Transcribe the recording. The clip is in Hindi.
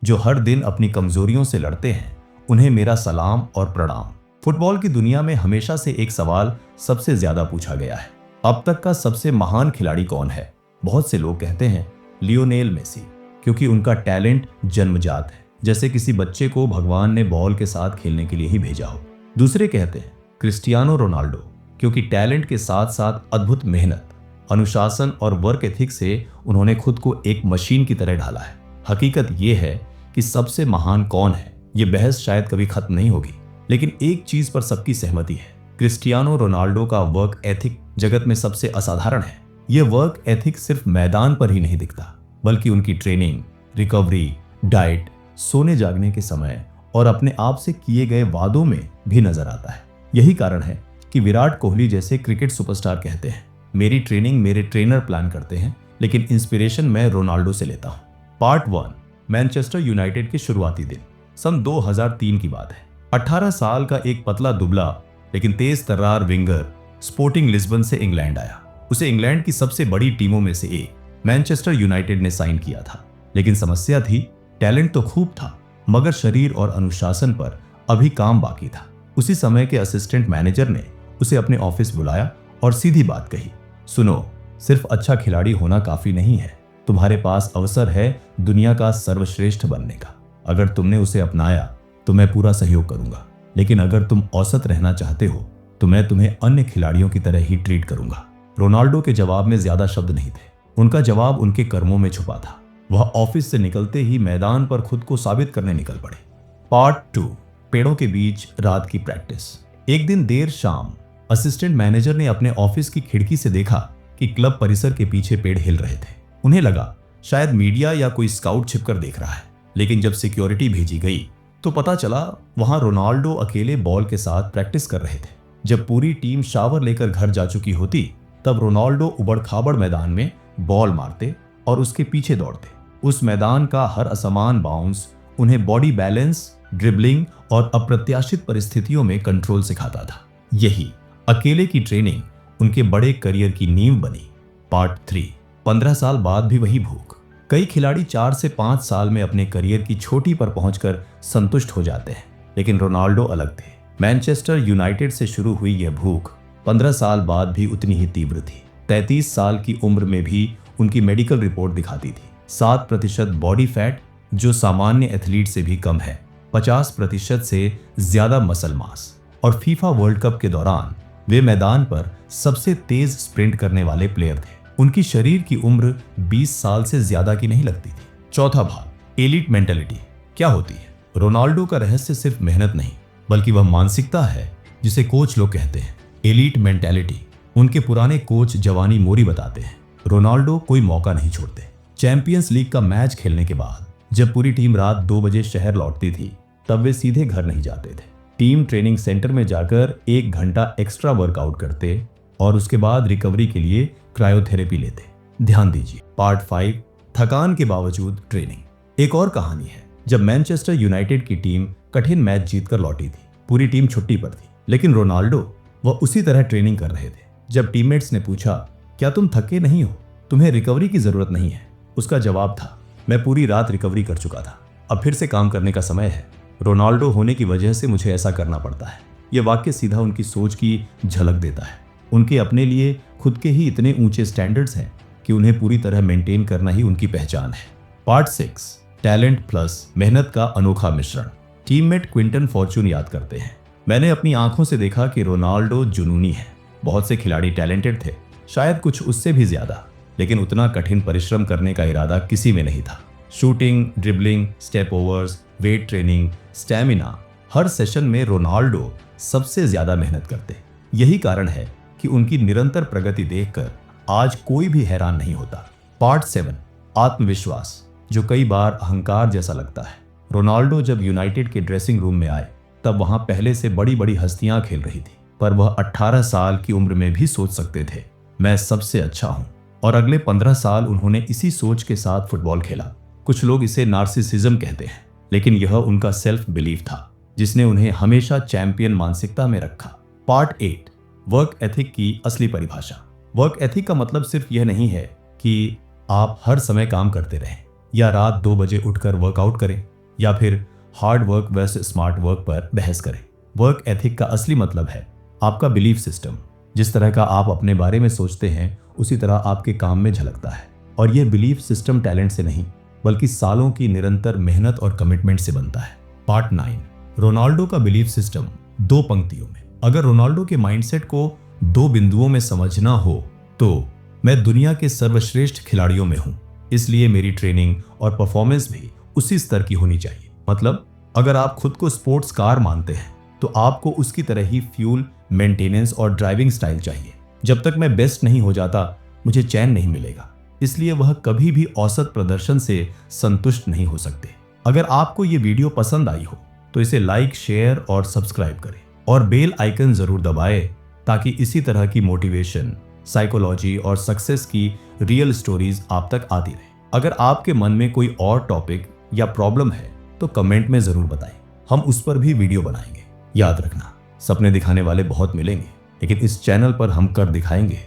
जो हर दिन अपनी कमजोरियों से लड़ते हैं, उन्हें मेरा सलाम और प्रणाम। फुटबॉल की दुनिया में हमेशा से एक सवाल सबसे ज्यादा पूछा गया है, अब तक का सबसे महान खिलाड़ी कौन है? बहुत से लोग कहते हैं लियोनेल मेसी, क्योंकि उनका टैलेंट जन्मजात है, जैसे किसी बच्चे को भगवान ने बॉल के साथ खेलने के लिए ही भेजा हो। दूसरे कहते हैं क्रिस्टियानो रोनाल्डो, क्योंकि टैलेंट के साथ साथ अद्भुत मेहनत, अनुशासन और वर्क एथिक से उन्होंने खुद को एक मशीन की तरह ढाला है। हकीकत यह है कि सबसे महान कौन है, ये बहस शायद कभी खत्म नहीं होगी, लेकिन एक चीज पर सबकी सहमति है, क्रिस्टियानो रोनाल्डो का वर्क एथिक जगत में सबसे असाधारण है। यह वर्क एथिक सिर्फ मैदान पर ही नहीं दिखता, बल्कि उनकी ट्रेनिंग, रिकवरी, डाइट, सोने जागने के समय और अपने आप से किए गए वादों में भी नजर आता है। यही कारण है कि विराट कोहली जैसे क्रिकेट सुपरस्टार कहते हैं, मेरी ट्रेनिंग मेरे ट्रेनर प्लान करते हैं, लेकिन इंस्पिरेशन मैं रोनाल्डो से लेता हूं। पार्ट 1, मैनचेस्टर यूनाइटेड के शुरुआती दिन। सन 2003 की बात है। 18 साल का एक पतला दुबला लेकिन तेज तर्रार विंगर स्पोर्टिंग लिस्बन से इंग्लैंड आया। उसे इंग्लैंड की सबसे बड़ी टीमों में से एक मैनचेस्टर यूनाइटेड ने साइन किया था। लेकिन समस्या थी, टैलेंट तो खूब था, मगर शरीर और अनुशासन पर अभी काम बाकी था। उसी समय के असिस्टेंट मैनेजर ने उसे अपने ऑफिस बुलाया और सीधी बात कही, सुनो, सिर्फ अच्छा खिलाड़ी होना काफी नहीं है, तुम्हारे पास अवसर है दुनिया का सर्वश्रेष्ठ बनने का। अगर तुमने उसे अपनाया तो मैं पूरा सहयोग करूंगा, लेकिन अगर तुम औसत रहना चाहते हो तो मैं तुम्हें अन्य खिलाड़ियों की तरह ही ट्रीट करूंगा। रोनाल्डो के जवाब में ज्यादा शब्द नहीं थे, उनका जवाब उनके कर्मों में छुपा था। वह ऑफिस से निकलते ही मैदान पर खुद को साबित करने निकल पड़े। पार्ट 2, पेड़ों के बीच रात की प्रैक्टिस। एक दिन देर शाम असिस्टेंट मैनेजर ने अपने ऑफिस की खिड़की से देखा कि क्लब परिसर के पीछे पेड़ हिल रहे थे। उन्हें लगा शायद मीडिया या कोई स्काउट छिपकर देख रहा है, लेकिन जब सिक्योरिटी भेजी गई तो पता चला वहां रोनाल्डो अकेले बॉल के साथ प्रैक्टिस कर रहे थे। जब पूरी टीम शावर लेकर घर जा चुकी होती, तब रोनाल्डो उबड़-खाबड़ मैदान में बॉल मारते और उसके पीछे दौड़ते। उस मैदान का हर असमान बाउंस उन्हें बॉडी बैलेंस, ड्रिबलिंग और अप्रत्याशित परिस्थितियों में कंट्रोल सिखाता था। यही अकेले की ट्रेनिंग उनके बड़े करियर की नींव बनी। पार्ट 3, 15 साल बाद भी वही भूख। कई खिलाड़ी 4 से 5 साल में अपने करियर की छोटी पर पहुंचकर संतुष्ट हो जाते हैं, लेकिन रोनाल्डो अलग थे। मैनचेस्टर यूनाइटेड से शुरू हुई यह भूख 15 साल बाद भी उतनी ही तीव्र थी। 33 साल की उम्र में भी उनकी मेडिकल रिपोर्ट दिखाती थी 7% बॉडी फैट, जो सामान्य एथलीट से भी कम है, 50% से ज्यादा मसल मास, और फीफा वर्ल्ड कप के दौरान वे मैदान पर सबसे तेज स्प्रिंट करने वाले प्लेयर थे। उनकी शरीर की उम्र 20 साल से ज्यादा की नहीं लगती थी। चौथा भाग, एलीट मेंटालिटी क्या होती है? रोनाल्डो का रहस्य सिर्फ मेहनत नहीं, बल्कि वह मानसिकता है जिसे कोच लोग कहते हैं एलीट मेंटालिटी। उनके पुराने कोच जवानी मोरी बताते हैं, रोनाल्डो कोई मौका नहीं छोड़ते। चैंपियंस लीग का मैच खेलने के बाद जब पूरी टीम रात 2 बजे शहर लौटती थी, तब वे सीधे घर नहीं जाते थे। टीम ट्रेनिंग सेंटर में जाकर 1 घंटा एक्स्ट्रा वर्कआउट करते और उसके बाद रिकवरी के लिए क्रायोथेरेपी लेते। ध्यान दीजिए। पार्ट 5, थकान के बावजूद ट्रेनिंग। एक और कहानी है, जब मैनचेस्टर यूनाइटेड की टीम कठिन मैच जीतकर लौटी थी। पूरी टीम छुट्टी पर थी, लेकिन रोनाल्डो वह उसी तरह ट्रेनिंग कर रहे थे। जब टीममेट्स ने पूछा, क्या तुम थके नहीं हो, तुम्हें रिकवरी की जरूरत नहीं है, उसका जवाब था, मैं पूरी रात रिकवरी कर चुका था, अब फिर से काम करने का समय है। रोनाल्डो होने की वजह से मुझे ऐसा करना पड़ता है। यह वाक्य सीधा उनकी सोच की झलक देता है। उनके अपने लिए खुद के ही इतने ऊंचे स्टैंडर्ड्स हैं कि उन्हें पूरी तरह मेंटेन करना ही उनकी पहचान है। पार्ट 6, टैलेंट प्लस मेहनत का अनोखा मिश्रण। टीममेट क्विंटन फॉर्चून याद करते हैं, मैंने अपनी आंखों से देखा कि रोनाल्डो जुनूनी है। बहुत से खिलाड़ी टैलेंटेड थे, शायद कुछ उससे भी ज्यादा, लेकिन उतना कठिन परिश्रम करने का इरादा किसी में नहीं था। Shooting, dribbling, step overs, weight training, stamina, हर सेशन में रोनाल्डो सबसे ज्यादा मेहनत करते। यही कारण है कि उनकी निरंतर प्रगति देखकर आज कोई भी हैरान नहीं होता। पार्ट 7, आत्मविश्वास, जो कई बार अहंकार जैसा लगता है। रोनाल्डो जब यूनाइटेड के ड्रेसिंग रूम में आए, तब वहां पहले से बड़ी बड़ी हस्तियां खेल रही थी, पर वह 18 साल की उम्र में भी सोच सकते थे, मैं सबसे अच्छा हूं। और अगले 15 साल उन्होंने इसी सोच के साथ फुटबॉल खेला। कुछ लोग इसे नार्सिसिज्म कहते हैं, लेकिन यह उनका सेल्फ बिलीफ था जिसने उन्हें हमेशा चैंपियन मानसिकता में रखा। पार्ट 8, वर्क एथिक की असली परिभाषा। वर्क एथिक का मतलब सिर्फ यह नहीं है कि आप हर समय काम करते रहें या रात 2 बजे उठकर वर्कआउट करें। या फिर hard work versus smart work पर बहस करें। वर्क एथिक का असली मतलब है आपका बिलीफ सिस्टम। जिस तरह का आप अपने बारे में सोचते हैं उसी तरह आपके काम में झलकता है, और यह बिलीफ सिस्टम टैलेंट से नहीं बल्कि सालों की निरंतर मेहनत और कमिटमेंट से बनता है। पार्ट 9, रोनाल्डो का बिलीफ सिस्टम 2 पंक्तियों में। अगर रोनाल्डो के माइंडसेट को 2 बिंदुओं में समझना हो तो मैं दुनिया के सर्वश्रेष्ठ खिलाड़ियों में हूं, इसलिए मेरी ट्रेनिंग और परफॉर्मेंस भी उसी स्तर की होनी चाहिए। मतलब अगर आप खुद को स्पोर्ट्स कार मानते हैं तो आपको उसकी तरह ही फ्यूल, मेंटेनेंस और ड्राइविंग स्टाइल चाहिए। जब तक मैं बेस्ट नहीं हो जाता मुझे चैन नहीं मिलेगा, इसलिए वह कभी भी औसत प्रदर्शन से संतुष्ट नहीं हो सकते। अगर आपको ये वीडियो पसंद आई हो तो इसे लाइक, शेयर और सब्सक्राइब करें और बेल आइकन जरूर दबाएं ताकि इसी तरह की मोटिवेशन, साइकोलॉजी और सक्सेस की रियल स्टोरीज आप तक आती रहे। अगर आपके मन में कोई और टॉपिक या प्रॉब्लम है तो कमेंट में जरूर बताएं, हम उस पर भी वीडियो बनाएंगे। याद रखना, सपने दिखाने वाले बहुत मिलेंगे लेकिन इस चैनल पर हम कर दिखाएंगे